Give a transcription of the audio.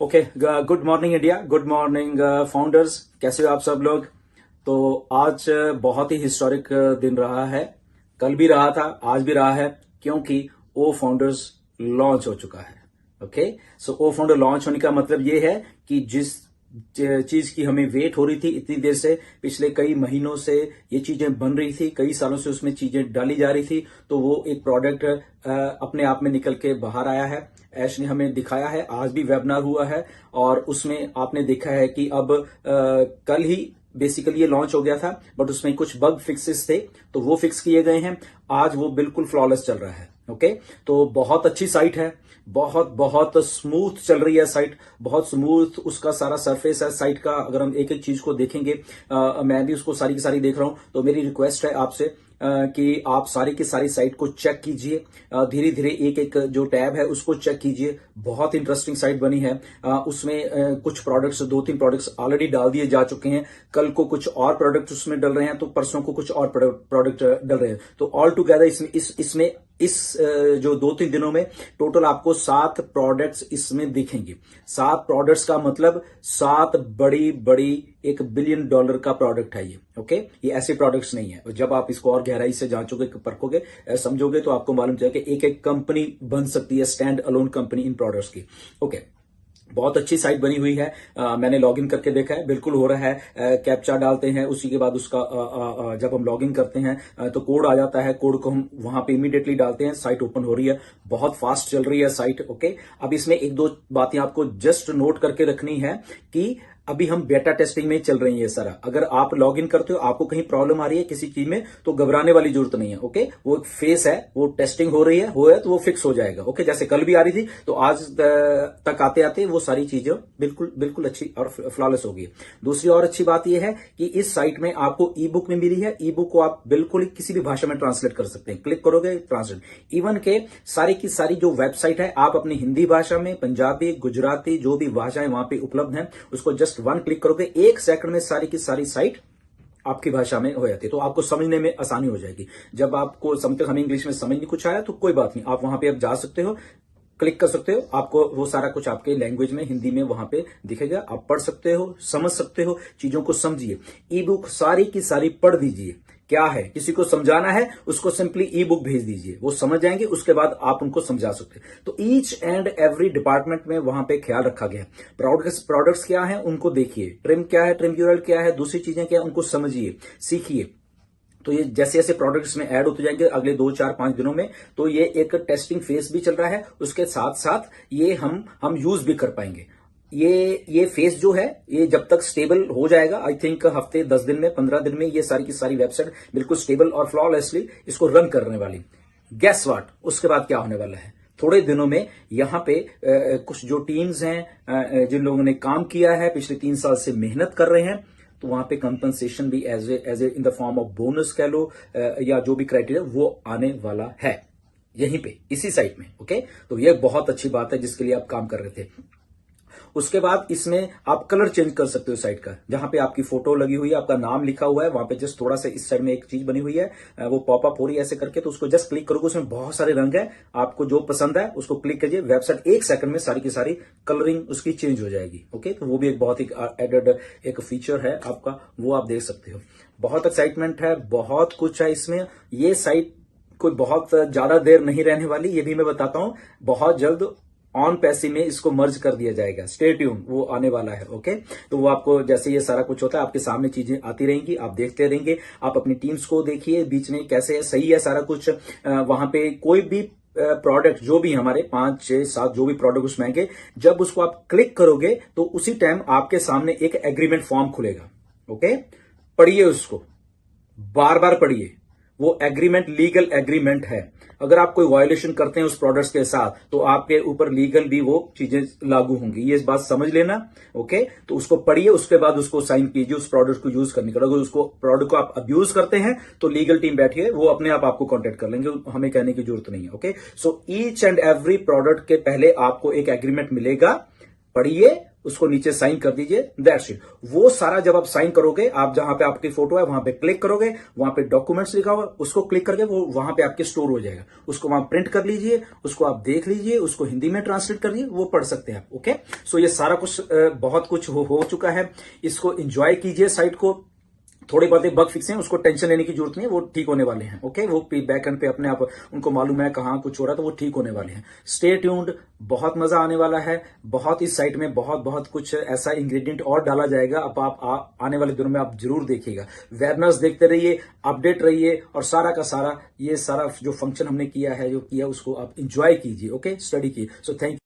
Okay. Good morning India, good morning founders. कैसे हो आप सब लोग? तो आज बहुत ही हिस्टोरिक दिन रहा है। कल भी रहा था, आज भी रहा है, क्योंकि ओ फाउंडर्स लॉन्च हो चुका है। ओके। सो ओ फाउंडर लॉन्च होने का मतलब ये है कि जिस चीज की हमें वेट हो रही थी इतनी देर से, पिछले कई महीनों से ये चीजें बन रही थी, कई सालों से उसमें चीजें डाली जा रही थी, तो वो एक प्रोडक्ट अपने आप में निकल के बाहर आया है। ऐश ने हमें दिखाया है, आज भी वेबिनार हुआ है और उसमें आपने देखा है कि अब कल ही बेसिकली ये लॉन्च हो गया था, बट उसमें कुछ बग फिक्सेस थे तो वो फिक्स किए गए हैं। आज वो बिल्कुल फ्लॉलेस चल रहा है। ओके। तो बहुत अच्छी साइट है, बहुत बहुत स्मूथ चल रही है साइट, बहुत स्मूथ उसका सारा सरफेस है साइट का। अगर हम एक एक चीज को देखेंगे, मैं भी उसको सारी की सारी देख रहा हूं, तो मेरी रिक्वेस्ट है आपसे कि आप सारी की सारी साइट को चेक कीजिए। धीरे धीरे एक एक जो टैब है उसको चेक कीजिए। बहुत इंटरेस्टिंग साइट बनी है। उसमें कुछ प्रोडक्ट्स, 2-3 प्रोडक्ट्स ऑलरेडी डाल दिए जा चुके हैं। कल को कुछ और प्रोडक्ट उसमें डल रहे हैं, तो परसों को कुछ और प्रोडक्ट डल रहे हैं। तो ऑल टुगेदर इसमें इस जो 2-3 दिनों में टोटल आपको 7 प्रोडक्ट्स इसमें दिखेंगे। 7 प्रोडक्ट्स का मतलब 7 बड़ी बड़ी $1 बिलियन का प्रोडक्ट है ये। ओके। ये ऐसे प्रोडक्ट्स नहीं है। जब आप इसको और गहराई से जांचोगे, परखोगे, समझोगे, तो आपको मालूम चलेगा कि एक एक कंपनी बन सकती है, स्टैंड अलोन कंपनी इन प्रोडक्ट्स की। ओके। बहुत अच्छी साइट बनी हुई है। मैंने लॉगिन करके देखा है, बिल्कुल हो रहा है। कैप्चा डालते हैं, उसी के बाद उसका जब हम लॉगिन करते हैं तो कोड आ जाता है। कोड को हम वहां पे इमीडिएटली डालते हैं, साइट ओपन हो रही है। बहुत फास्ट चल रही है साइट। ओके। अब इसमें एक दो बातें आपको जस्ट नोट करके रखनी है कि अभी हम बेटा टेस्टिंग में चल रही है ये सारा। अगर आप लॉग इन करते हो, आपको कहीं प्रॉब्लम आ रही है किसी चीज में, तो घबराने वाली जरूरत नहीं है। ओके। वो एक फेस है, वो टेस्टिंग हो रही है, तो वो फिक्स हो जाएगा। ओके। जैसे कल भी आ रही थी, तो आज तक आते आते वो सारी चीजें बिल्कुल बिल्कुल अच्छी और फ्लॉलेस होगी। दूसरी और अच्छी बात यह है कि इस साइट में आपको ई बुक में मिली है। ई बुक को आप बिल्कुल ही किसी भी भाषा में ट्रांसलेट कर सकते हैं। क्लिक करोगे, ट्रांसलेट। इवन के सारी की सारी जो वेबसाइट है, आप अपनी हिंदी भाषा में, पंजाबी, गुजराती, जो भी भाषाएं वहां पे उपलब्ध हैं, उसको जस्ट 1 क्लिक करोगे, 1 सेकंड में सारी की सारी साइट आपकी भाषा में हो जाती है। तो आपको समझने में आसानी हो जाएगी। जब आपको समझते, हमें इंग्लिश में समझ नहीं कुछ आया, तो कोई बात नहीं, आप वहां पे अब जा सकते हो, क्लिक कर सकते हो, आपको वो सारा कुछ आपके लैंग्वेज में, हिंदी में वहां पे दिखेगा। आप पढ़ सकते हो, समझ सकते हो, चीजों को समझिए। ई बुक सारी की सारी पढ़ दीजिए। क्या है, किसी को समझाना है, उसको सिंपली ई बुक भेज दीजिए, वो समझ जाएंगे, उसके बाद आप उनको समझा सकते हैं। तो ईच एंड एवरी डिपार्टमेंट में वहां पे ख्याल रखा गया। प्रोडक्ट्स क्या है उनको देखिए, ट्रिम क्या है, ट्रिम यूरल क्या है, दूसरी चीजें क्या है, उनको समझिए, सीखिए। तो ये जैसे जैसे प्रोडक्ट्स में ऐड होते जाएंगे अगले 2-4-5 दिनों में, तो ये एक टेस्टिंग फेज भी चल रहा है, उसके साथ साथ ये हम यूज भी कर पाएंगे। ये फेज जो है, ये जब तक स्टेबल हो जाएगा, आई थिंक हफ्ते, 10 दिन में, 15 दिन में, ये सारी की सारी वेबसाइट बिल्कुल स्टेबल और फ्लॉलेसली इसको रन करने वाली। गेस व्हाट, उसके बाद क्या होने वाला है? थोड़े दिनों में यहां पे कुछ जो टीम्स हैं, जिन लोगों ने काम किया है, पिछले 3 साल से मेहनत कर रहे हैं, तो वहां पे कंपनसेशन भी as a in the form of bonus कह लो, या जो भी क्राइटेरिया, वो आने वाला है यहीं पे, इसी साइट में। ओके। तो ये बहुत अच्छी बात है जिसके लिए आप काम कर रहे थे। उसके बाद इसमें आप कलर चेंज कर सकते हो साइट का। जहां पे आपकी फोटो लगी हुई है, आपका नाम लिखा हुआ है, वहां पे जस्ट थोड़ा सा इस साइड में एक चीज बनी हुई है, वो पॉपअप हो रही है ऐसे करके, तो उसको जस्ट क्लिक करोगे, उसमें बहुत सारे रंग है, आपको जो पसंद है उसको क्लिक कीजिए, वेबसाइट 1 सेकंड में सारी की सारी कलरिंग उसकी चेंज हो जाएगी। ओके। तो वो भी एक बहुत ही एडेड एक फीचर है आपका, वो आप देख सकते हो। बहुत एक्साइटमेंट है, बहुत कुछ है इसमें। ये साइट कोई बहुत ज्यादा देर नहीं रहने वाली, ये भी मैं बताता हूं। बहुत जल्द ऑन पैसे में इसको मर्ज कर दिया जाएगा। स्टे ट्यून, वो आने वाला है। ओके। तो वो आपको, जैसे ये सारा कुछ होता है, आपके सामने चीजें आती रहेंगी, आप देखते रहेंगे। आप अपनी टीम्स को देखिए, बीच में कैसे है, सही है सारा कुछ। वहां पे कोई भी प्रोडक्ट, जो भी हमारे 5, 6, 7 जो भी प्रोडक्ट उसमें आएंगे, जब उसको आप क्लिक करोगे तो उसी टाइम आपके सामने एक एग्रीमेंट फॉर्म खुलेगा। ओके। पढ़िए उसको, बार बार पढ़िए। वो एग्रीमेंट लीगल एग्रीमेंट है। अगर आप कोई वायोलेशन करते हैं उस प्रोडक्ट्स के साथ, तो आपके ऊपर लीगल भी वो चीजें लागू होंगी। ये इस बात समझ लेना। ओके। तो उसको पढ़िए, उसके बाद उसको साइन कीजिए उस प्रोडक्ट को यूज करने का। अगर उसको प्रोडक्ट को आप अब्यूज करते हैं, तो लीगल टीम बैठी है, वो अपने आप आपको कॉन्टेक्ट कर लेंगे, हमें कहने की जरूरत नहीं है। Okay. So each and every product के पहले आपको एक एग्रीमेंट मिलेगा, पढ़िए, उसको नीचे साइन कर दीजिए, दैट्स इट। वो सारा जब आप साइन करोगे, आप जहां पे आपकी फोटो है वहां पे क्लिक करोगे, वहां पे डॉक्यूमेंट्स लिखा हुआ, उसको क्लिक करके वो वहां पे आपके स्टोर हो जाएगा। उसको वहां प्रिंट कर लीजिए, उसको आप देख लीजिए, उसको हिंदी में ट्रांसलेट कर लीजिए, वो पढ़ सकते हैं आप। ओके, सो ये सारा कुछ बहुत कुछ हो चुका है। इसको एंजॉय कीजिए, साइट को। थोड़ी बातें बग फिक्स हैं, उसको टेंशन लेने की जरूरत नहीं है, वो ठीक होने वाले हैं। ओके, वो बैक एंड पे अपने आप उनको मालूम है कहां कुछ हो रहा है, तो वो ठीक होने वाले हैं। स्टे ट्यून्ड, बहुत मजा आने वाला है। बहुत इस साइट में बहुत बहुत कुछ ऐसा इंग्रेडिएंट और डाला जाएगा। अब आप आने वाले दिनों में आप जरूर देखिएगा। वेबनार्स देखते रहिए, अपडेट रहिए, और सारा का सारा ये सारा जो फंक्शन हमने किया है, जो किया, उसको आप इंजॉय कीजिए। ओके, स्टडी कीजिए। So thank